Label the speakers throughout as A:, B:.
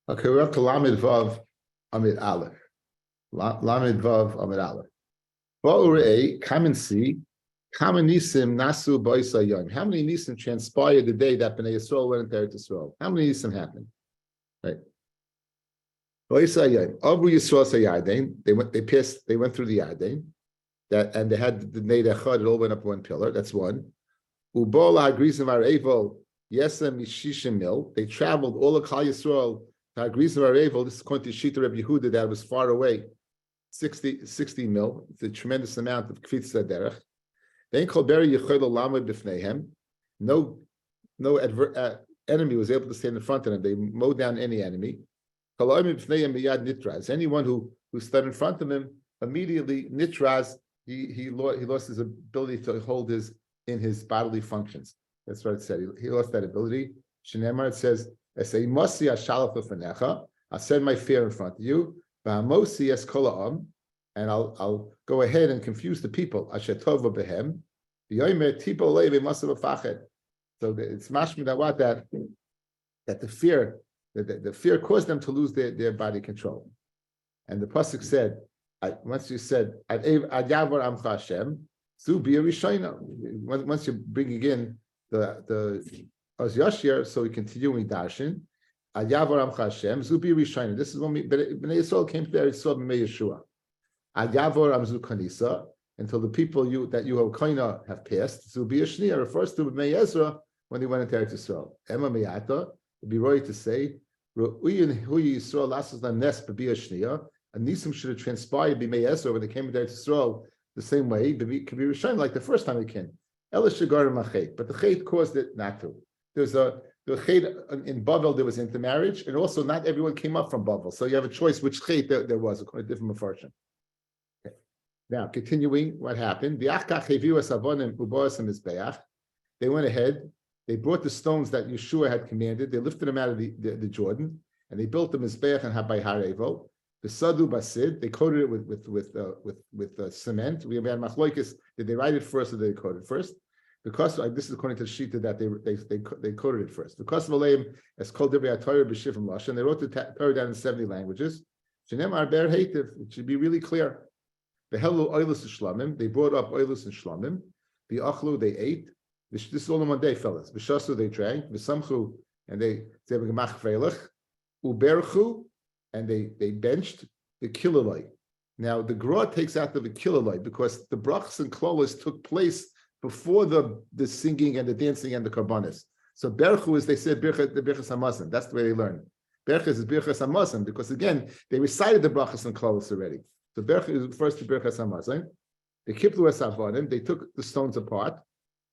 A: Okay, we're up to Lamed Vav Amid Aleph. Lamed Vav Amid Aleph. Ba'urei, come and see. Kama nisim nasu ba'isa yom. How many nisim transpired the day that Bnei Yisrael went into Eretz Yisrael? How many nisim happened? Right. Ba'isa yom. Abu Yisrael sayardain. They went through the Yardain. And they had the Neder Chad. It all went up one pillar. That's one. Ubol ha'grizim ha'revel yesem mishishim mil. They traveled all of Klal Yisrael. Ha'grizim ha'revel. This is according to Shita Rabbi Yehuda that was far away. 60 mil. It's a tremendous amount of kfitz derech. No enemy was able to stand in front of them. They mowed down any enemy. Anyone who stood in front of him immediately nitraz, he lost his ability to hold his bodily functions. That's what it said. He lost that ability. Shneimar, it says, I'll send my fear in front of you. And I'll go ahead and confuse the people. So it's mashma that the fear caused them to lose their body control. And the pasuk said, once you said, once you're bringing in the Oz Yashir, so we continuing darshan. This is when Bnei Yisrael came to Eretz Yisrael b'mei Yeshua. Until the people that you have koina have passed. Zubi Yashnia refers to Bnei Ezra when they went into Eretz Yisrael. Emma Meyata, it'd be right to say, Ru'uyin hu Yisrael lasas them nes b'bi Yashnia, and Nisim should have transpired Bnei Ezra when they came into Eretz Yisrael the same way, could be Rishon like the first time they came. Ela Shagar Machet, but the Chet caused it not to. There's the Chet in Bavel, there was intermarriage, and also not everyone came up from Bavel. So you have a choice which Chet there was, according to different Mefarshim. Okay. Now, continuing what happened, they went ahead, they brought the stones that Yeshua had commanded, they lifted them out of the Jordan, and they built the Mizbeach and Habai Harevo. The Sadu Basid, they coated it with cement. We have had Machloikis, did they write it first or did they coat it first? Because this is according to the Shita that they coated it first. Because of Aleim, as called Divrei HaTorah b'Shivim Lashon, they wrote the Torah down in 70 languages. Shenem Arber Heitiv, it should be really clear. The Helu Oilus and Shlamim, they brought up Oilus and Shlamim. The Achlu, they ate. This is all in one day, fellas. V'shasu, they drank. V'samchu, and they have a gemach veilach. Uberchu, and they benched the kiloloi. Now the Gra takes out the kiloloi because the brachas and klolos took place before the singing and the dancing and the karbanis. So berchu is, they said the birchas hamazon. That's the way they learn. Berchas is birchas hamazon because again they recited the brachas and klolos already. So berchu is first to birchas hamazon. They kiplu esavanim. They took the stones apart.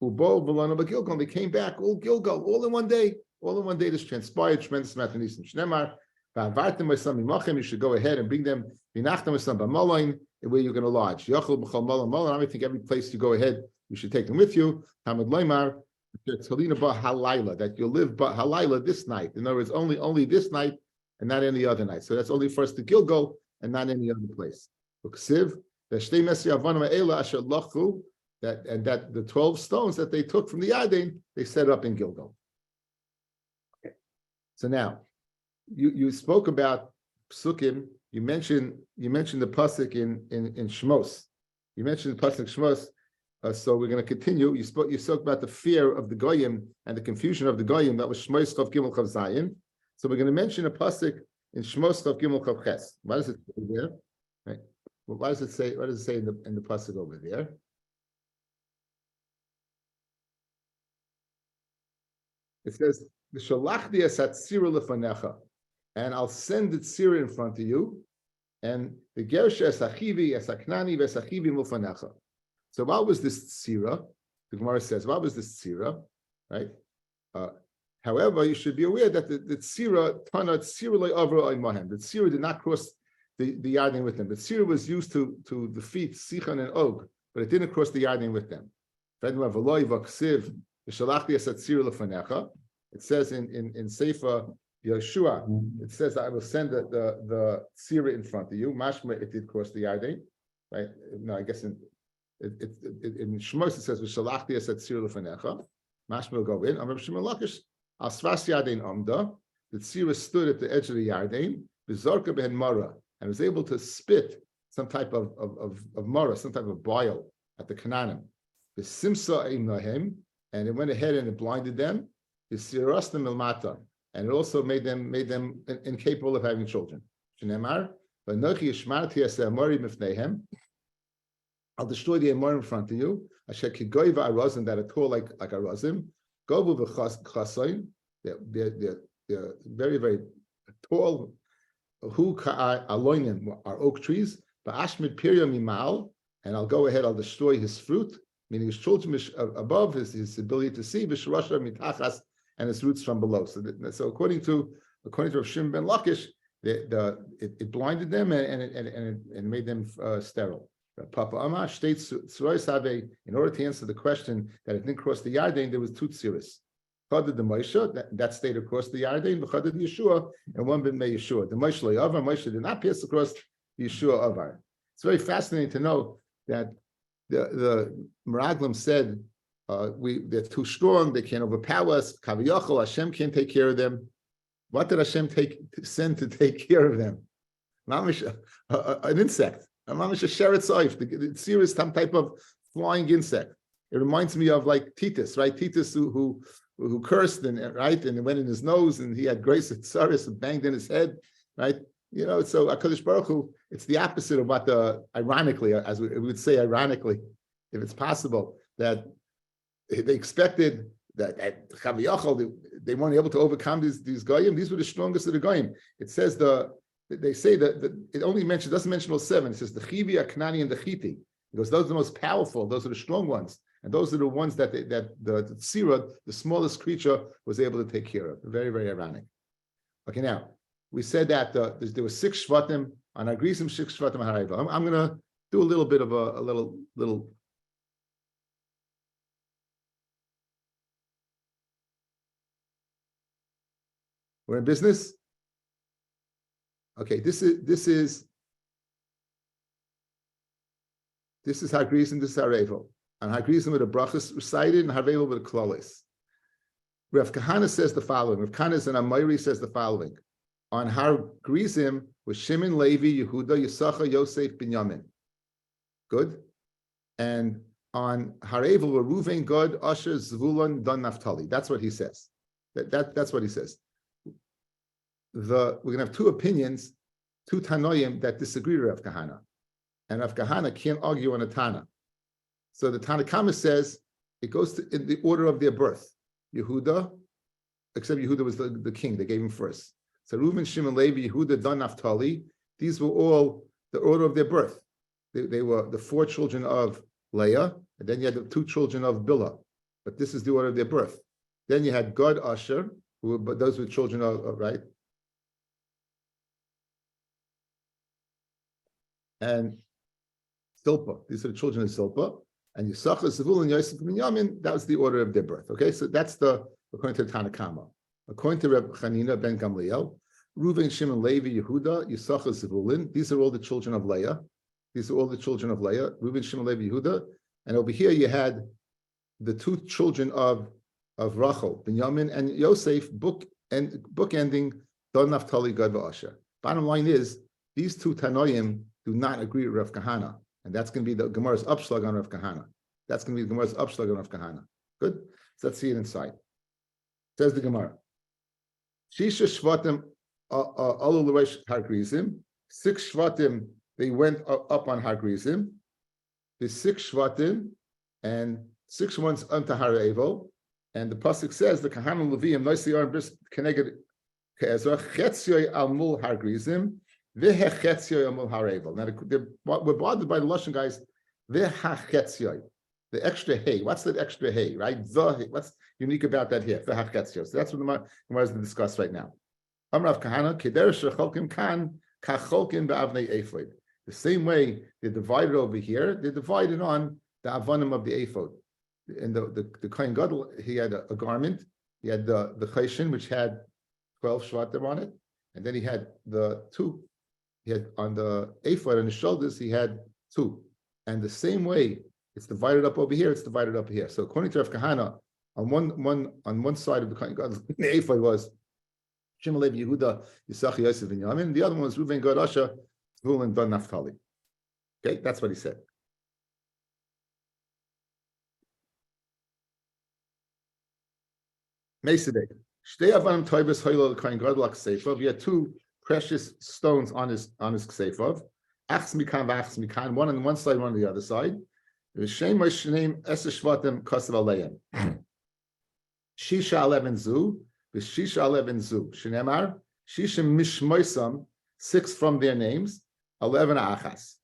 A: Ubo v'lanu b'Gilgal. They came back all Gilgal, all in one day. All in one day. This transpired. Tremendous amount of nisim. Shnemar. You should go ahead and bring them where you're going to lodge. I think every place you go ahead, you should take them with you. That you'll live halayla this night. In other words, only this night and not any other night. So that's only first to Gilgal and not any other place. That the 12 stones that they took from the Yarden, they set up in Gilgal. Okay. So now, you spoke about psukim. You mentioned the pasuk in Shmos. You mentioned the pasuk Shmos. So we're going to continue. You spoke about the fear of the goyim and the confusion of the goyim. That was Shmos Chav Gimel Chav Zayin. So we're going to mention a pasuk in Shmos Chav Gimel Chav Ches. What does it say there? Right. Well, what does it say? What does it say in the pasuk over there? It says, "V'shalachti esat tzira lefanecha." And I'll send the tzira in front of you, and the gersha esachivi esaknani vesachivi mufanecha. So what was this tzira? The Gemara says, what was this tzira? Right? However, you should be aware that the tzira tana tzira le'avra aymahem. The tzira did not cross the Yarden with them. The tzira was used to defeat Sichon and Og, but it didn't cross the Yarden with them. It says in Sefer Yeshua, it says, I will send the tzira in front of you. Mashma, it did cross the Yarden, right? No, I guess in Shmos it says, V'shalachti esat tzira l'fanecha. Mashma will go in. Amr Shimon Lakish, al svas Yarden amda. the tzira stood at the edge of the Yarden, v'zorka behen mara, and was able to spit some type of mara, some type of bile at the Canaanim. The simsa eimnahem, and it went ahead and it blinded them. The sirastim ilmata, and it also made them incapable of having children. Shneimar, v'nochi yishmarti as amori mifneihem. I'll destroy the Amorim in front of you. Asher kigoiva arazim, that are tall like arazim. Gobu v'chasayin, they're very, very tall. Who aloinim are oak trees. Ba'ashmid pirya mimal, and I'll go ahead, I'll destroy his fruit, meaning his children above, his ability to see, v'shirasha mitachas, and his roots from below. So according to Rav Shimon ben Lakish, it blinded them and made them sterile. Papa Amar states, in order to answer the question that it didn't cross the Yarden, there was two tziras. Chadad the Moshe, that stayed across the Yarden, but Chadad Yeshua, and one been Yeshua. The Moshe Avar, Moshe did not pass across Yeshua Avar. It's very fascinating to know that the Meraglim said, they're too strong, they can't overpower us. Kaviyachol, Hashem can't take care of them. What did Hashem send to take care of them? An insect. The tzira is some type of flying insect. It reminds me of like Titus, right? Titus who cursed and went in his nose, and he had grace at tsaris and banged in his head, right? So HaKadosh Baruch Hu, it's the opposite of what ironically, as we would say ironically, if it's possible, that they expected that Chaviyachal, they weren't able to overcome these goyim. These were the strongest of the goyim. It says they say that it only doesn't mention all seven. It says the Chivi, Aknani, and the Chiti. Because those are the most powerful, those are the strong ones. And those are the ones that the Tzira, the smallest creature, was able to take care of. Very, very ironic. Okay, now, we said that there were 6 Shvatim on Agrisim, 6 Shvatim on Harayva. I'm going to do a little bit of a little. We're in business? Okay, this is Hagrizim, this is Harevel. And Hagrizim with a brachas recited, and Harevel with a klolis. Rav Kahana says the following. Rav Kahana and Amayri says the following. On Hagrizim was Shimon, Levi, Yehuda, Yisachar, Yosef, Binyamin. Good. And on Harevel were Ruvain, Gad, Asher, Zvulun, Dan, Naphtali. That's what he says. That's what he says. We're going to have 2 opinions, 2 Tanoim that disagree with Rav Kahana. And Rav Kahana can't argue on a Tana. So the Tanakama says it goes in the order of their birth. Yehuda, except Yehuda was the king, they gave him first. So Reuven, Shimon, Levi, Yehuda, Dan, Naphtali, these were all the order of their birth. They were the 4 children of Leah, and then you had the 2 children of Bilhah. But this is the order of their birth. Then you had Gad, Asher, but those were children of right? And Silpa. These are the children of Silpa. And Yisachar, Zevul, and Yosef, and Binyamin, that was the order of their birth. Okay, so that's according to the Tanakama. According to Reb Chanina ben Gamliel, Reuven, Shimon, Levi, Yehuda, Yisachar, Zevulun, these are all the children of Leah. Reuven, Shimon, Levi, Yehuda. And over here you had the 2 children of Rachel, Binyamin and Yosef, bookending Dan, Naphtali, Gad, v'Asher. Bottom line is, these 2 Tanoim do not agree with Rav Kahana. And that's going to be the Gemara's upshlag on Rav Kahana. Good? So let's see it inside. Says the Gemara. Shisha Shvatim Alu L'Reish Hargrizim. 6 Shvatim, they went up on Hargrizim. The 6 Shvatim and 6 ones unto Harevel. And the pasuk says the Kahana Leviim Noisiyar Bris Keneged Ke'ezra Chetzioy Al Mul Hargrizim. Now, we're bothered by the Lashon guys. The extra hey. What's that extra hey, right? What's unique about that here? So that's what the Gemara is going to discuss right now. Amrav Kahana, the same way they're divided over here, they're divided on the avanim of the ephod. And the Kohen Gadol, he had a garment. He had the cheshin, which had 12 shvatim on it, and then he had the 2. He had on the ephod on his shoulders, he had 2. And the same way it's divided up over here, it's divided up here. So according to Rav Kahana, on one side of the Kohen Gadol, the ephod was Shimon, Levi, Yehuda, Yisachar, Yosef, and Yamin. The other one was Reuven, Gad, Asher, Zvulun, Dan, Naphtali. Okay, that's what he said. Mesidek. Shtei avanim toivus hoylol kain gadol ksefov. He had two precious stones on his ksefov. Achs mikan v'achs mikan. One on one side, one on the other side. V'shem moshenim eser shvatim kasav aleim. Shisha 11 zu. V'shisha 11 zu. Shnemar. Shisha mishmoisam. 6 from their names. 11 achas.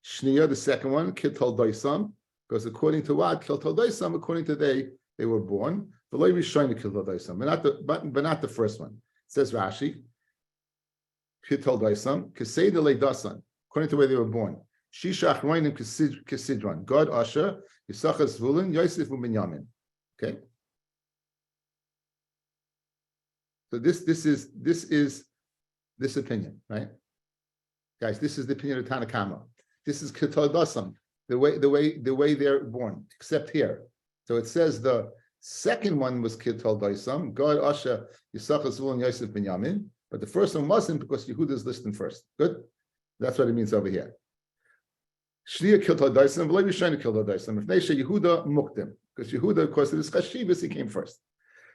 A: Shniya, the second one, Kitol Doisam, because according to what? Kitol Doisam, according to they were born. The Levi is showing the Kitol Doisam, but not the first one. It says Rashi, Kitol Doisam, Kesei de Leidasan, according to where they were born. Shisha Achroinim Kesidron, God Asher, Yisachar Zvulun, Yosef U'Binyamin. Okay. So this is this opinion, right? Guys, this is the opinion of Tanakama. This is Kitol Dasam, the way they're born, except here. So it says the second one was Kitol Dasam, God Asher Yisachar Zvulun Yosef Binyamin, but the first one wasn't because Yehuda is listed first. Good, that's what it means over here. Shniya Kitol Dasam, V'lo Yishayna Kitol Dasam. If they say Yehuda Muktim, because Yehuda, of course, it is Chashivas, he came first.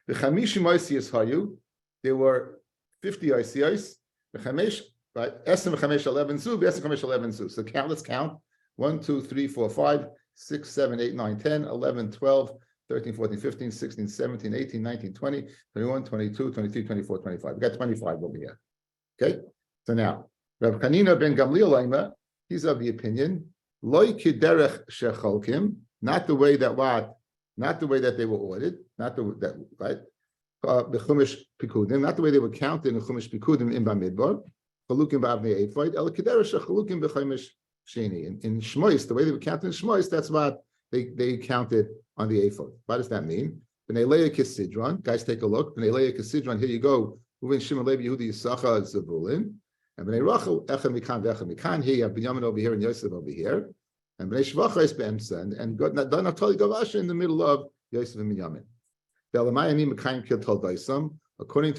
A: The Chamishim Oisiyas Hayu, there were 50 Oisiyas. The Chamish. Right, Esem v'chamesh 11 zu, Esem v'chamesh 11 zu. So let's count 1, 2, 3, 4, 5, 6, 7, 8, 9, 10, 11, 12, 13, 14, 15, 16, 17, 18, 19, 20, 21, 22, 23, 24, 25. We got 25 over here. Okay, so now Rav Chanina ben Gamliel Omer, he's of the opinion, Loi kiderech shecholkim, not the way that they were ordered, not the right. The Chumash Pikudim, not the way they were counted in the Chumash Pikudim in Bamidbar. Chalukim b'avnei ephod, el kederech chalukim b'chaymish sheni. In Shmois, the way they were counted in Shmois, that's what they counted on the ephod. What does that mean? B'nei Leah Kisidron, guys, take a look. B'nei Leah Kisidron, here you go. Uvin Shimon Levi Yehuda Yisachar Zebulun, and B'nei Rachel Echem Mikan v'Echem Mikan. Here you have Binyamin over here and Yosef over here, and B'nei Shvacha is be'emsa, and God Naftali Gavasha in the middle of Yosef and Binyamin. Be'alamayim Mekayim Kitol Daisam. According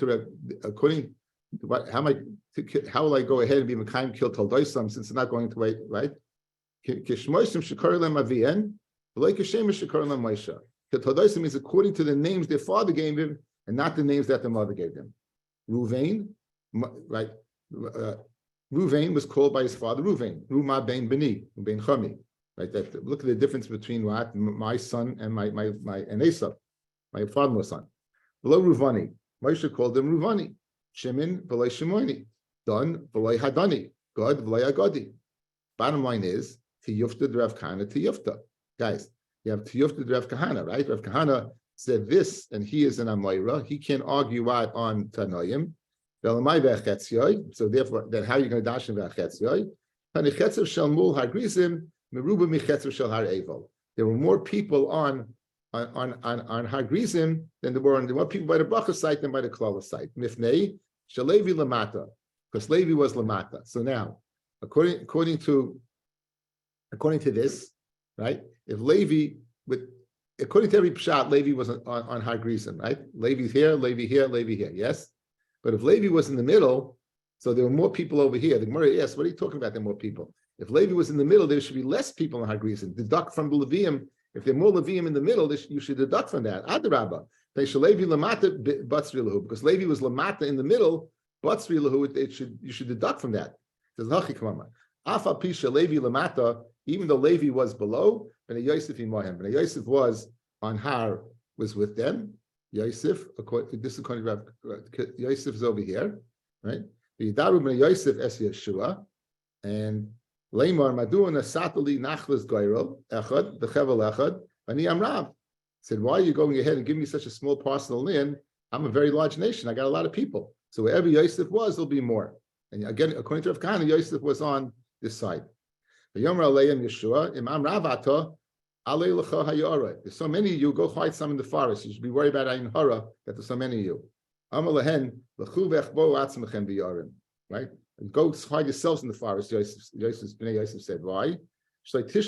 A: how will I go ahead and be Mekayim Kitol Daisam since it's not going to wait, right? Kishmoisim Shekar Lem Avien, like Hashem Shekar Lem Moshe. Kitol Daisam means according to the names their father gave him and not the names that the mother gave them. Ruvain, right? Ruvain was called by his father Ruvain. Ruma ben Beni, ben Chami. Right? Look at the difference between what my son and my Esau, my father-in-law's son. Below Ruvani, Moshe called him Ruvani. Shimon v'loi Shimoni. Don v'loi Hadani. God v'loi Agadi. Bottom line is Tiyufta Rav Kahana Tiyufta. Guys, you have Tiyufta Rav Kahana, right? Rav Kahana said this, and he is an Amoira. He can't argue out on Tanoim. So therefore, then how are you going to dash in V'achetzioi? Tanichetzev shel mul hagrizim meruba michetzev shel har evil. There were more people on hagrizim than there were people by the bracha site than by the klala site. Mifnei shalevi lamata, because Levi was lamata. So now, according to this, right? If Levi according to every pshat, Levi was on hagrizim, right? Levi here, Levi here, Levi here. Yes. But if Levi was in the middle, so there were more people over here. The Gemara asks, what are you talking about? There are more people. If Levi was in the middle, there should be less people in Hagrizim. Deduct from the Levium. If there are more Levium in the middle, you should deduct from that. Adarabba. They should Levi lamata batzri lahu, because Levi was lamata in the middle. Batzri lahu, you should deduct from that. Says Hachi Kamama. Afa pisha Levi lamata. Even though Levi was below, and Yosef imahem, and Yosef was on Har, was with them. Yosef, this is according to Yosef is over here, right? The Yidaru ben Yosef es Yeshua, and Leimar Maduna Satali Nachlas Goyrel Echad the Chevel Echad Ani Amrav said, why are you going ahead and giving me such a small parcel of land? I'm a very large nation. I got a lot of people. So wherever Yosef was, there'll be more. And again, according to Rav Kahana, Yosef was on this side. The Yomer Aleim Yeshua Imam Ravata. There's so many of you, go hide some in the forest. You should be worried about Ayin Hara, that there's so many of you. Right? And go hide yourselves in the forest, Yosef said. Why? Because the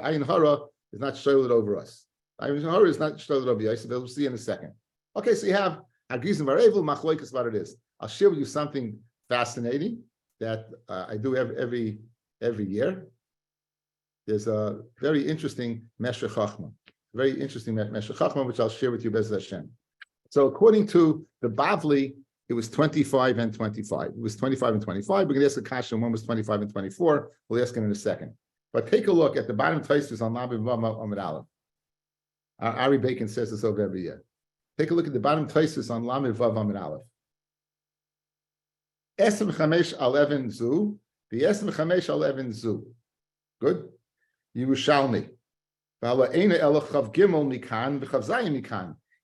A: Ayin Hara is not shouldered over us. The Ayin Hara is not shouldered over Yosef, we'll see in a second. Okay, so you have Hagrizim Varevel Machloikas what it is. I'll share with you something fascinating that I do every year. There's a very interesting Meshech Chachma, which I'll share with you, Bez Hashem. So according to the Bavli, it was 25 and 25. It was 25 and 25. We're going to ask a kasha, and one was 25 and 24. We'll ask it in a second. But take a look at the bottom of Tosfos on Lamed Vav Amud Aleph. Ari Bacon says this over every year. Take a look at the bottom of Tosfos on Lamed Vav Amud Aleph. Esem Chamesh Aleven Zu, the Esem Chamesh Aleven Zu. Good? Yerushalmi.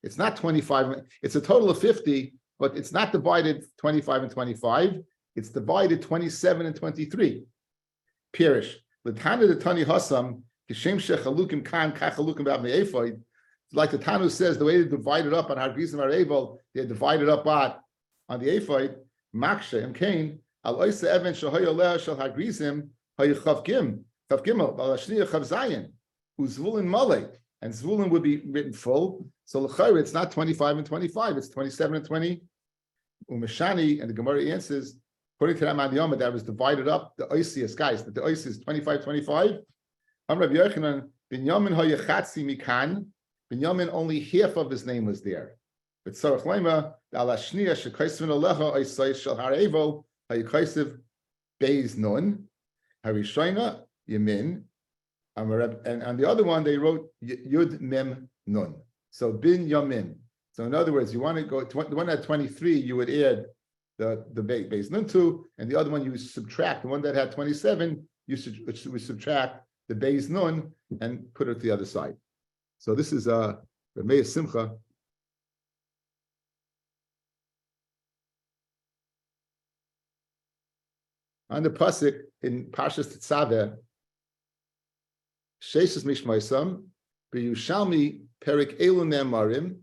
A: It's not 25, it's a total of 50, but it's not divided 25 and 25, it's divided 27 and 23. Pirish. L'tana the Tani Hasam, Kishem Shechalukim Kan, Kachalukim Bab Me'efoid. Like the Tanu says, the way they divided up on Hargizim Arevel, they divided up on the Efoid, Maksha and Cain, Al Oisa Evan Shahoyoleh Shal Hargizim, Hayachav Gim, Chav Gimel, Balashniya Chav Zayin, Uzvulin Malek, and Zvulin would be written full. So l'chayr, it's not 25 and 25, it's 27 and 20. Umeshani, and the Gemara answers, according to that Madiyama, that was divided up, the Oisius, guys, that the Oisius is 25, 25. Rabbi Yochanan, Binyamin Hayachatzi Mikan, Binyamin, only half of his name was there. But Sarach Lema, the Alashniya, Shekaisvin Alecha, Oisai Shal Harevo, Hayakaisiv, Beis Nun, Harishaina, Yamin, and on the other one, they wrote Yud Mem Nun. So Bin Yamin. So in other words, you want to go, the one at 23, you would add the Beis Nun to, and the other one you would subtract. The one that had 27, you would subtract the Beis Nun and put it to the other side. So this is Rameh Simcha. On the pasuk in Parshas Tetzaveh, Sheishes Mishmaisam, B'Yushalmi Perik Elu Ne'amarim,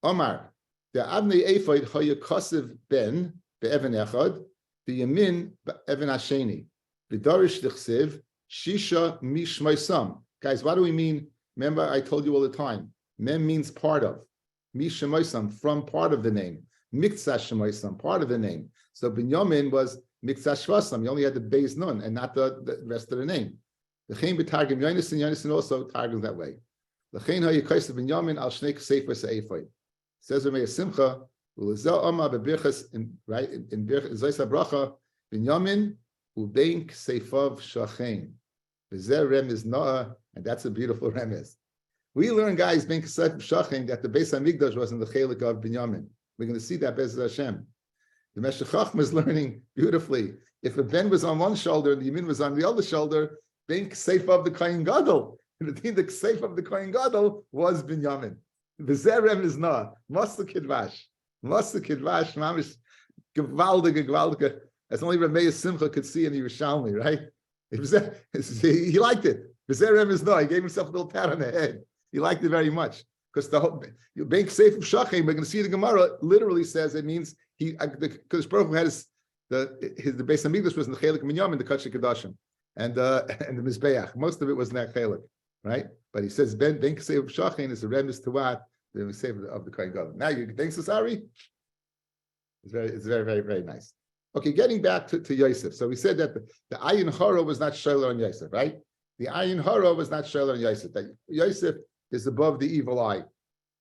A: Omar, the Avnei Ephod Hayakosiv Ben Be'evan Echad, B'Yamin Be'evan Hasheni, B'Darish Dichsiv Shisha Mishmaisam. Guys, what do we mean? Remember, I told you all the time. Mem means part of. Mishmaisam, from part of the name. Miktsah Shemaisam, part of the name. So Binyamin was Miktsah Shvasam. You only had the Beis Nun and not the rest of the name. The Chaim B'Targim Yonason also targums that way. The Chaim HaYekais Binyamin Al Shnei Sefer Se'efoid. Says Rameh Simcha, Ulezel Oma B'Birchas, right in Zaysa Bracha, Binyamin Ubein Seifav Shachain. V'zer Rem is Noah, and that's a beautiful remez. We learn, guys, Ben Seifav Shachain, that the Beis Hamikdash was in the Chelik of Binyamin. We're going to see that Be'ez Hashem. The Meshech Chachma is learning beautifully. If a Ben was on one shoulder and the Yamin was on the other shoulder, Ben Seifav of the Kohen Gadol. And the Seifav of the Kohen Gadol was Binyamin. The Zerem is not. Master Kidvash. Master Kidvash, Mamish, Gewaldige. As only Rameh Simcha could see in the Yerushalmi, right? He liked it. The Zerem is not. He gave himself a little pat on the head. He liked it very much. Because the whole Bank Safe of Shachem, we're going to see the Gemara literally says it means because Baruch Hu had the Beis Hamikdash was in the Chelik Minyamin, the Kachik Kedashim, and the Mizbeach. Most of it was in that Chelik, right? But he says Ben Safe of Shachem is a remes to what the Safe of the Kohen Gadol. Now you think so, sorry? It's very, very, very nice. Okay, getting back to Yosef. So we said that the Ayin Hara was not Sholer on Yosef, right? The Ayin Hara was not Sholer on Yosef. That Yosef is above the evil eye.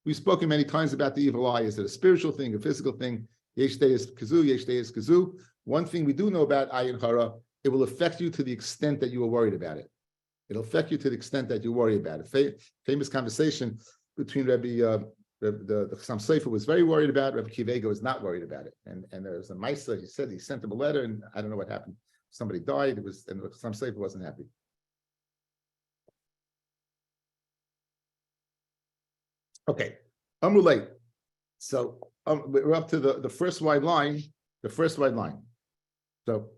A: We've spoken many times about the evil eye. Is it a spiritual thing, a physical thing? Yesh Deis Kazu, Yesh Deis Kazu. One thing we do know about Ayin Hara, it will affect you to the extent that you are worried about it. It'll affect you to the extent that you worry about it. Famous conversation between Rabbi, the Chassam Sofer was very worried about it. Rabbi Kivega was not worried about it. And there was a Maisa, he said he sent him a letter, and I don't know what happened. Somebody died, and the Chassam Sofer wasn't happy. Okay, Amrulay. So we're up to the first wide line. The first wide line. So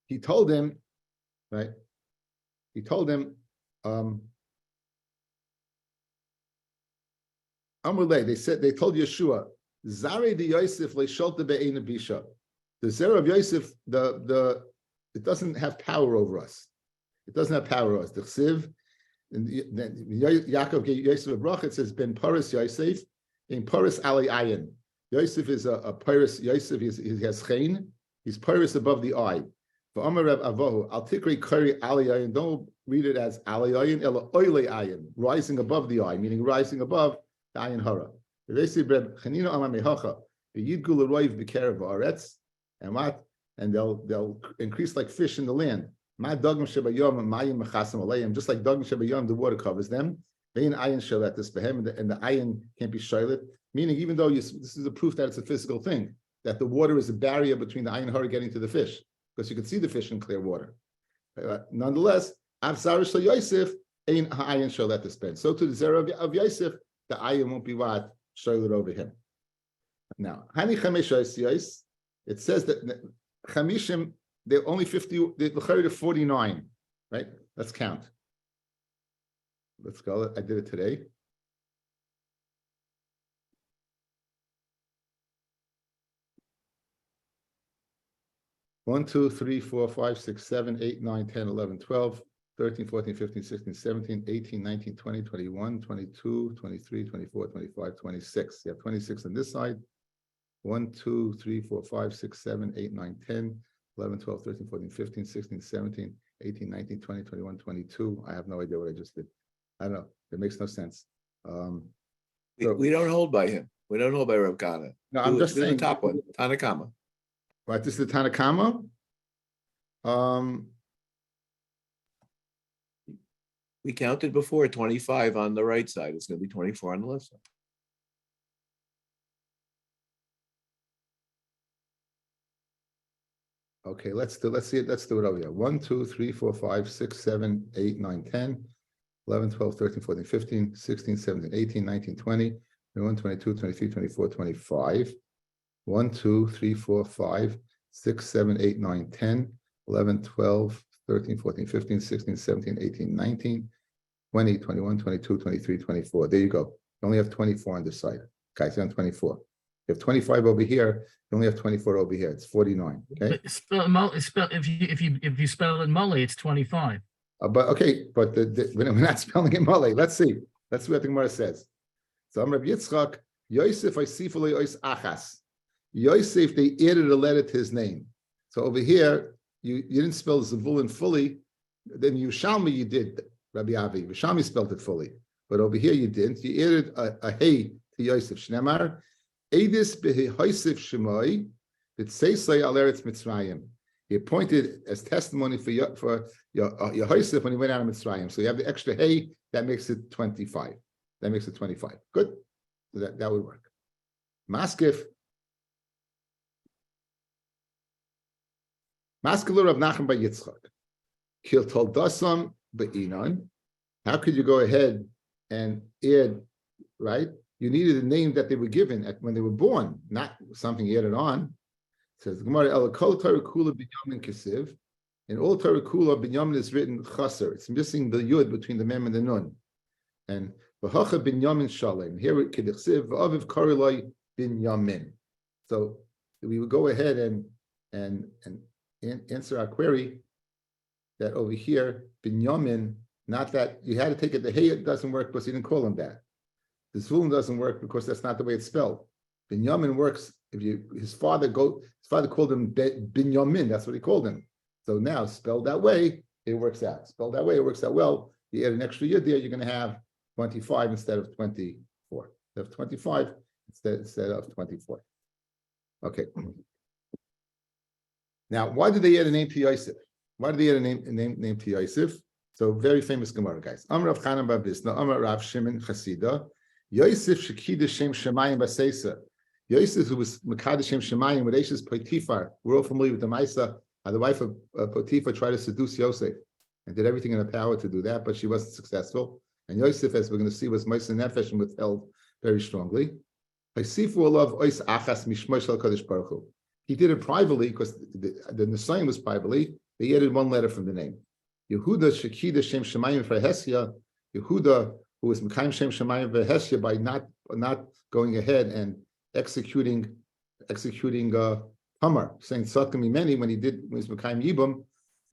A: he told him, right? He told him, Amrulay. They told Yeshua, Zare de Yosef leisholta be'eina bisha. The zera of Yosef, it doesn't have power over us. It doesn't have power over us. The chsiv. And Yaakov gave Yosef a bracha. It says Ben Paras Yosef In Paris Ali Ayin. Yosef is a Paris. Yosef he has chain. He's Paris above the eye. For Amar Reb Avohu, Al Tikri Kari Ali Ayin. Don't read it as Ali Ayin, Ela Oile Ayin, rising above the eye, meaning rising above the Ayin Hara. Reb Chanina Amar Mehacha, the Yidgul Roiv B'Kerev Aretz, and what? And they'll increase like fish in the land. Ma Dagim Shebayom Mayim Mechasam Aleim, just like Dagim Shebayom, the water covers them. Vein Ayin Shalet this behem, and the Ayin can't be Shalet. Meaning, even though this is a proof that it's a physical thing, that the water is a barrier between the Ayin Hara getting to the fish, because you can see the fish in clear water. Nonetheless, Avzarish Yosef Ein Ayin Shalet this ben. So to the zera of Yosef, the Ayin won't be what Shalet over him. Now, Hani Chamesh Yosef, it says that Chamishim, they're only 50, they're 49, right? Let's count. Let's go. I did it today. 1, 2, 3, 4, 5, 6, 7, 8, 9, 10, 11, 12, 13, 14, 15, 16, 17, 18, 19, 20, 21, 22, 23, 24, 25, 26. You have 26 on this side. 1, 2, 3, 4, 5, 6, 7, 8, 9, 10, 11, 12, 13, 14, 15, 16, 17, 18, 19, 20, 21, 22. I have no idea what I just did. I don't know. It makes no sense.
B: We don't hold by him. We don't hold by Reb Kana.
A: No, I'm just saying.
B: The top one, Tanakama.
A: Right, this is the Tanakama.
B: We counted before 25 on the right side. It's going to be 24 on the left side.
A: Okay, let's do it over here. 1, 2, 3, 4, 5, 6, 7, 8, 9, 10, 11, 12, 13, 14, 15, 16, 17, 18, 19, 20, 21, 22, 23, 24, 25. 1, 2, 3, 4, 5, 6, 7, 8, 9, 10, 11, 12, 13, 14, 15, 16, 17, 18, 19, 20, 21, 22, 23, 24. There you go. You only have 24 on this side. Okay, so on 24. You have 25 over here. You only have 24 over here. It's 49. Okay.
C: But if you spell it Mully, it's 25.
A: But we're not spelling it Mully. Let's see. Let's see what the Gemara says. So I'm Rabbi Yitzchak. Yosef I see for Yosef Achas. Yosef, they added a letter to his name. So over here, you didn't spell Zavulun fully. Then Yushalmi you did, Rabbi Avi. Yushalmi spelled it fully. But over here you didn't. You added a hey to Yosef. Shnemar. Edis behi Yosef Shemoi. B'tseisei al Eretz Mitzrayim. He appointed as testimony for Yosef when he went out of Mitzrayim. So you have the extra hey, that makes it 25. That makes it 25. Good. So that would work. Maskif. Maskilur of Nachem by Yitzchak. Kil Toldasam Be'inon. How could you go ahead and add, right? You needed a name that they were given when they were born, not something you added on. It says Gemara El Kol Torah Kula Binyamin Kesiv. In all Torah Kula, Binyamin is written Chaser. It's missing the Yud between the Mem and the Nun. And V'hacha Binyamin Shalem. Here it Kedichsiv V'aviv Karilai Binyamin. So we would go ahead and answer our query that over here, Binyamin, not that you had to take it, the hey, it doesn't work because you didn't call him that. The Zvulun doesn't work because that's not the way it's spelled. Binyamin works if his father called him Binyamin, that's what he called him. So now spelled that way, it works out. Spelled that way, it works out well. You add an extra yud there, you're going to have 25 instead of 24. You have 25 instead of 24. Okay. Now, why did they add a name to Yosef? Why did they add a name to Yosef? So very famous Gemara, guys. Amar Rav Chanan bar Bisna, Amar Rav Shimon Chasida, Yosef Shekida Shem Shemayim Baseisa. Yosef, who was Mekadosh Shem Shemayim with Eshes Potifar. We're all familiar with the Maisa. The wife of Potifar tried to seduce Yosef and did everything in her power to do that, but she wasn't successful. And Yosef, as we're going to see, was Moshe Nefesh and withheld very strongly. He did it privately because the Nisayan was privately. They added one letter from the name. Yehuda Shekida Shem Shemayim V'Hesya. Yehuda, who was Mekayim Shem Shemayim V'Hesya by not going ahead and executing Tamar, saying Tzadka Mimeni when he was Mekayim Yibam.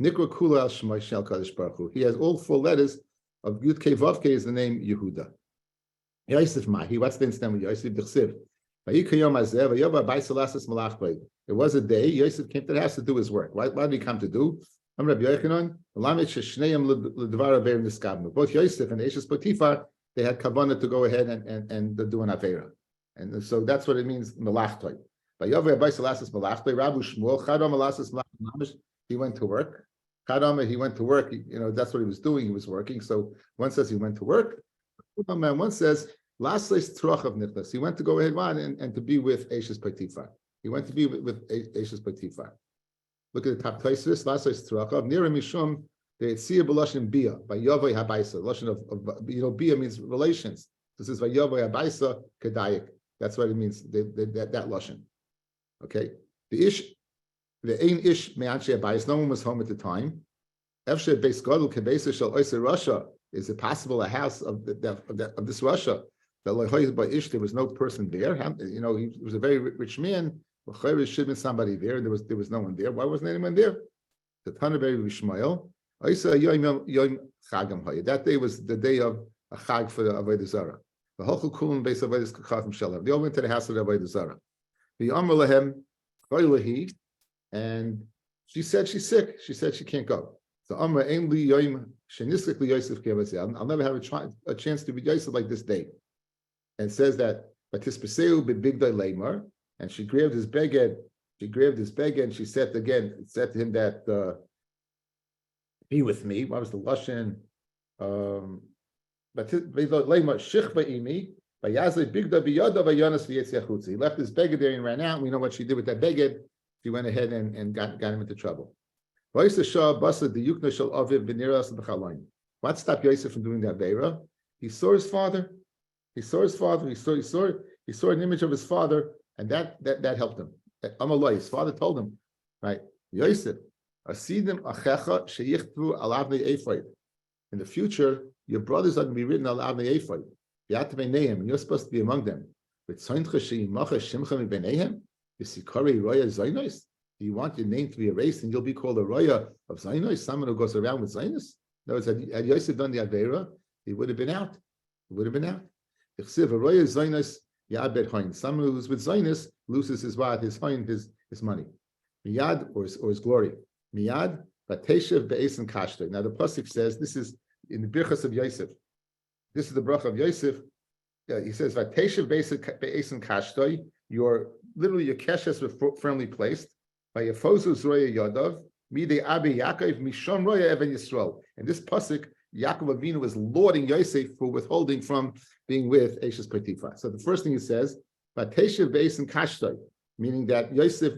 A: Nikra Kula Al Shemay Shel Kadosh Baruch Hu. He has all 4 letters of Yud Kei Vav Kei is the name Yehuda. Yosef Mahi, what's the instance with Yosef? D'chsiv. It was a day Yosef came to the house to do his work. What did he come to do? Both Yosef and Eshes Potiphar, they had kavanah to go ahead and do an avera, and so that's what it means melachtoy. He went to work. He went to work. That's what he was doing. He was working. So one says he went to work, and one says he went to go ahead and to be with Eshes Potiphar. He went to be with Eshes Potiphar. Look at the top Tosfos. Lasles Trochav Nira Mishum. They see a b'lashon bia by Yavoi Habaisa. Lashon of bia means relations. This is by Yavoi Habaisa Kedayik. That's what it means. That lashon. Okay. The ein ish me'anshe Habayis. No one was home at the time. Efshe beis gadol kebeisa shel oiser Russia. Is it possible a house of this Russia? That by ish there was no person there. He was a very rich man. There should have been somebody there. There was no one there. Why wasn't anyone there? The Tanaberi Bishmael. That day was the day of a chag for the Avodah Zarah. The whole kulam base of Avodah Kachaf Shelav. They all went to the house of the Avodah Zarah. The Amar Lahem Choylehi, and she said she's sick. She said she can't go. So Amar Ein Li Yoim Shenislik Li Yosef Kevasel. I'll never have a chance to be Yosef like this day. And it says that Batisbeseu bebigdai leimar, and she grabbed his beged. And she said again. It said to him that. Be with me. What was the lashon? He left his beged there and ran out. We know what she did with that beged. She went ahead and got him into trouble. What stopped Yosef from doing that Beira? He saw his father. He saw an image of his father, and that helped him. Amalai, his father told him, right, Yosef. In the future, your brothers are going to be written al avnei ephod. And you're supposed to be among them. Do you want your name to be erased and you'll be called a roya of Zainos, someone who goes around with Zainos? In other words, had Yosef done the Avera, he would have been out. Someone who's with Zainos loses his money. Miyad or his glory. Miyad, Vateshev be'esin kashtoi. Now the pasuk says this is in the birchas of Yosef. This is the bracha of Yosef. He says Vateshev be'esin kashtoi. Your keshes were firmly placed. By Yefozu zroya yadav midei abi Yaakov mishom roya even Yisrael. And this pasuk, Yaakov Avinu was lauding Yosef for withholding from being with Eshes Potiphar. So the first thing he says, Vateshev be'esin kashtoi, meaning that Yosef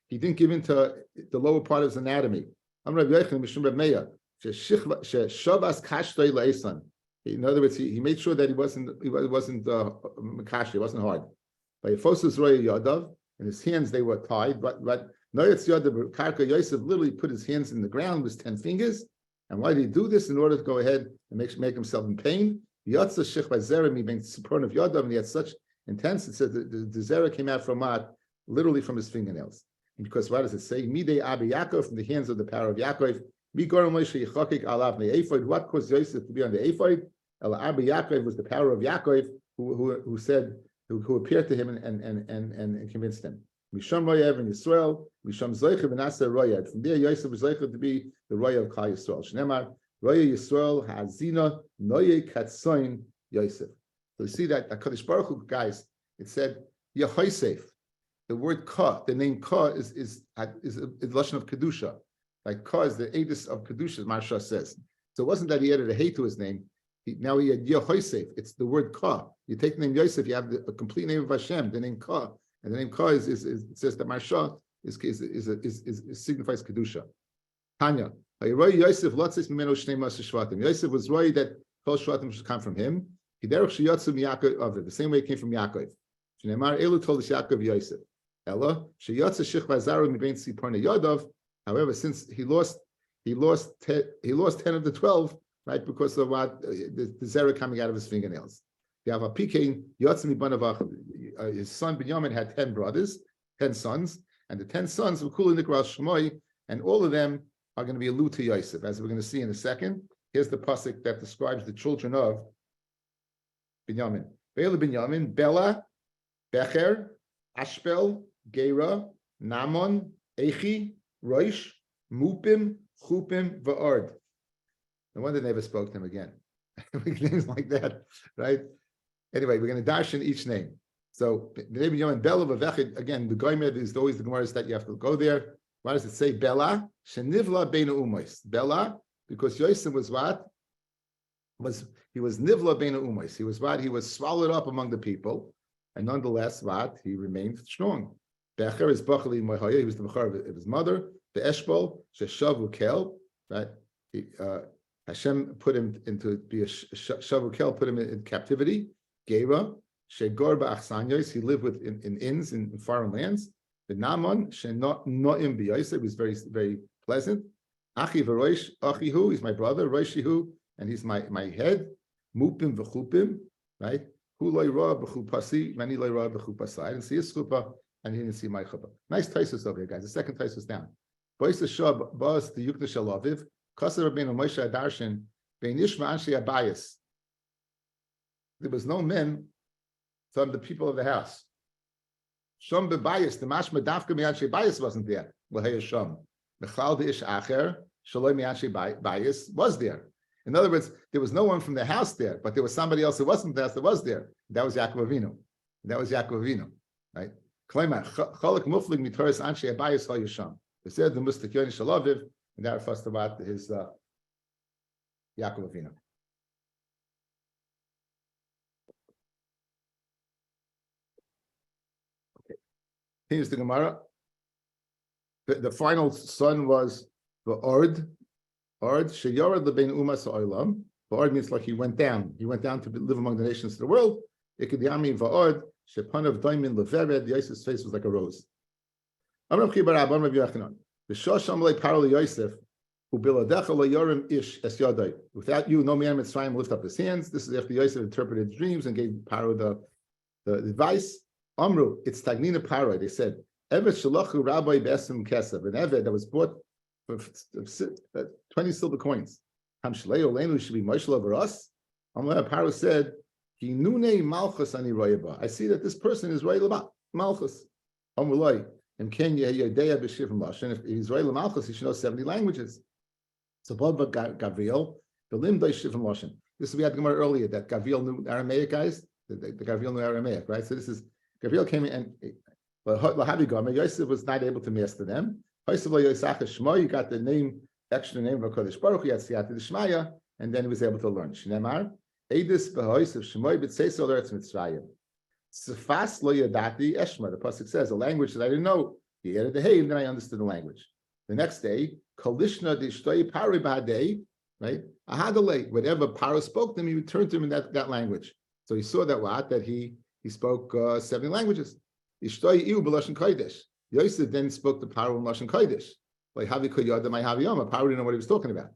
A: he didn't give into the lower part of his anatomy. In other words, he made sure that he wasn't makashi, he wasn't hard. By Yefosus roya yadav, in his hands they were tied, but Noyetz Yadav Karka Yosef literally put his hands in the ground with 10 fingers. And why did he do this? In order to go ahead and make himself in pain. Yatsa Shech by Zerah, being support of Yadav, and he had such intense. It says the Zerah came out from literally from his fingernails. Because what does it say? Midei Abi Yaakov, from the hands of the power of Yaakov. What caused Yosef to be on the ephod? Abi Yaakov was the power of Yaakov, who appeared to him and convinced him. Misham Roya in Yisrael, Misham Zoichev and Asa Roya. From there, Yosef was Zoichev to be the Roya of Klal Yisrael. Shnemar Roya Yisrael Hazina Noye Katsoin Yosef. So you see that Kadosh Baruch Hu, guys, it said Yehoisef. The word ka, the name ka is a lashon of kedusha. Like ka is the edus of kedusha, Marsha says. So it wasn't that he added a hey to his name. Now he had Yehoisef. It's the word ka. You take the name Yosef, you have a complete name of Hashem. The name ka, and the name ka is it says that Marsha signifies kedusha. Tanya. Yosef Yosef was worried that Kol Shvatim should come from him. The same way it came from Yaakov. Shneimar Elu told Yaakov Yosef. Ella sheyatsa shich vazaru mibein siparnei yadav. However, since he lost 10 of the 12, right, because of what the zera coming out of his fingernails. His son Binyamin had 10 brothers, 10 sons, and the 10 sons were kula nikra shmoi, and all of them are going to be allude to Yosef, as we're going to see in a second. Here's the pasuk that describes the children of Binyamin. Bela Binyamin, Bela, Becher, Ashbel, Gera, Namon, Echi, Roish, Mupim, Chupim, Va'ard. No wonder they never spoke to him again. Names like that, right? Anyway, we're going to dash in each name. So, Bela, Vavechid, again, the Goymed is always the Gemara that you have to go there. Why does it say Bela? Shenivla Beina Umais. Bela, because Yosef was what? He was Nivla Beina Umais. He was what? He was swallowed up among the people. And nonetheless, what? He remained strong. Becher is Bachali Mohoya. He was the Bechar of his mother. The Eshbol, Sheshavu Kel, right? Hashem put him into be a Shavu Kel, put him in captivity. Gera, Shegor Ba'achsanyos. He lived in inns in foreign lands. The Naman, Shenoim B'Yosef, was very, very pleasant. Achi V'Roish, Achihu, he's my brother. Roishihu, and he's my head. Mupim V'Chupim, right? Hu loy ra b'chupasi, many loy ra b'chupasi. I didn't see his chuppah, and he didn't see my chuppah. Nice taisus over here, guys. The second taisus down. Bois the shab bas the yukta shalaviv. Kaser Rabbeinu Moshe Adarshan be'nishma anshi abayis. There was no men from the people of the house. Shom bebayis, the mashma dafka mi'anshi bayis wasn't there. L'hei shom. Mechal the ish acher shaloi mi'anshi bayis was there. In other words, there was no one from the house there, but there was somebody else who wasn't there that was there. That was Yaakov Avinu. Right? Klema cholak muflig mitoris anshe abayis ha'yisham. They said the mustakyon shalaviv, and that refers about his Yaakov Avinu. Okay. Here's the Gemara. The final son was the Ord. Ard sheyorad lebein umas ha'olam. Va'ard means like he went down. He went down to live among the nations of the world. Ikidiyami va'ard shepanav daimin levered. Yosef's face was like a rose. Amram chibarab Amram Yochanan. V'shosham le paro Yosef ubiladecha leyorim ish es yadai. Without you, no man Mitzrayim lift up his hands. This is after Yosef interpreted dreams and gave Paro the advice. Amru, it's tagnina Paro. They said, Evet shalachu Rabbi be'esim kesav. An Evet that was bought for 20 silver coins. Hamshlei Olenu should be Moshe over us. Paro said, Kinune Malchus ani royaba. I see that this person is Royal Malchus. Amulai. And Kenya Yodea B'Shivim Lashon. If he's Royal Malchus, he should know 70 languages. So Bob Gavriel, the Limdai Shivim Lashon. This we had Gemara earlier that Gavriel knew Aramaic, guys. The Gavriel knew Aramaic, right? So this is Gavriel came in and Yosef was not able to master them. You got the name, extra name of Kodesh Baruch Hu, Yatziyat Shmaya, and then he was able to learn. Shnemar, Eidis b'Hois of Shemoy b'Tzeisol Eretz Mitzrayim. Sefas lo yadati eshma. The pasuk says a language that I didn't know. He added the hey, and then I understood the language. The next day, Kolishna dishtoi pari b'hadei, right? Ahadalei. Whatever Paro spoke to him, he returned to him in that language. So he saw that he spoke 70 languages. Ishtoi iu b'lashon kodesh. Yosef then spoke to Paro in Lashon Kodesh. Like Havi Koyada, my Havi Yama. Paro didn't know what he was talking about.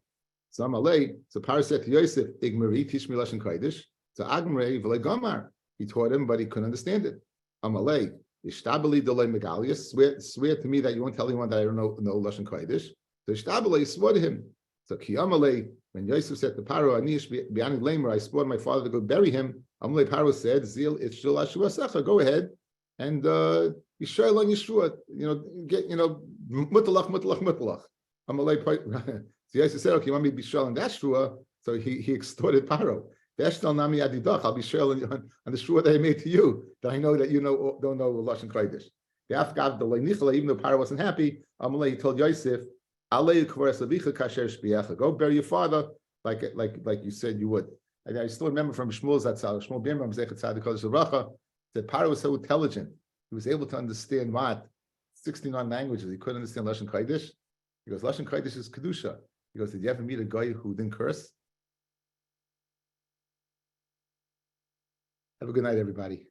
A: So Amalei, so Paro said to Yosef, Igmari, teach me Lashon Kodesh. So Agmrei v'le Gomar. He taught him, but he couldn't understand it. Amalei, Ishtabali delay Megalius, swear to me that you won't tell anyone that I don't know Lashon Kodesh. So Ishtabali swore to him. So Ki Amalei, when Yosef said to Paro, Anish Biani Lamer, I swore my father to go bury him. Amalei Paro said, Zil, it's Shul Ashuasecha, go ahead. And Yisrael and Yeshua, mutalach. So Yosef said, okay, you want me to be Yisrael and that Shua? So he extorted Paro. I'll be Shul on the Shua that I made to you, that I know that you don't know Lashon Kodesh. Even though Paro wasn't happy, he told Yosef, go bury your father, like you said you would. And I still remember from Shmuel Zatzal, Shmuel Birnbaum Zechat Tzadik Kodesh Racha, that Paro was so intelligent. He was able to understand 69 languages. He couldn't understand Lashon Kodesh. He goes, Lashon Kodesh is Kedusha. He goes, did you ever meet a guy who didn't curse? Have a good night, everybody.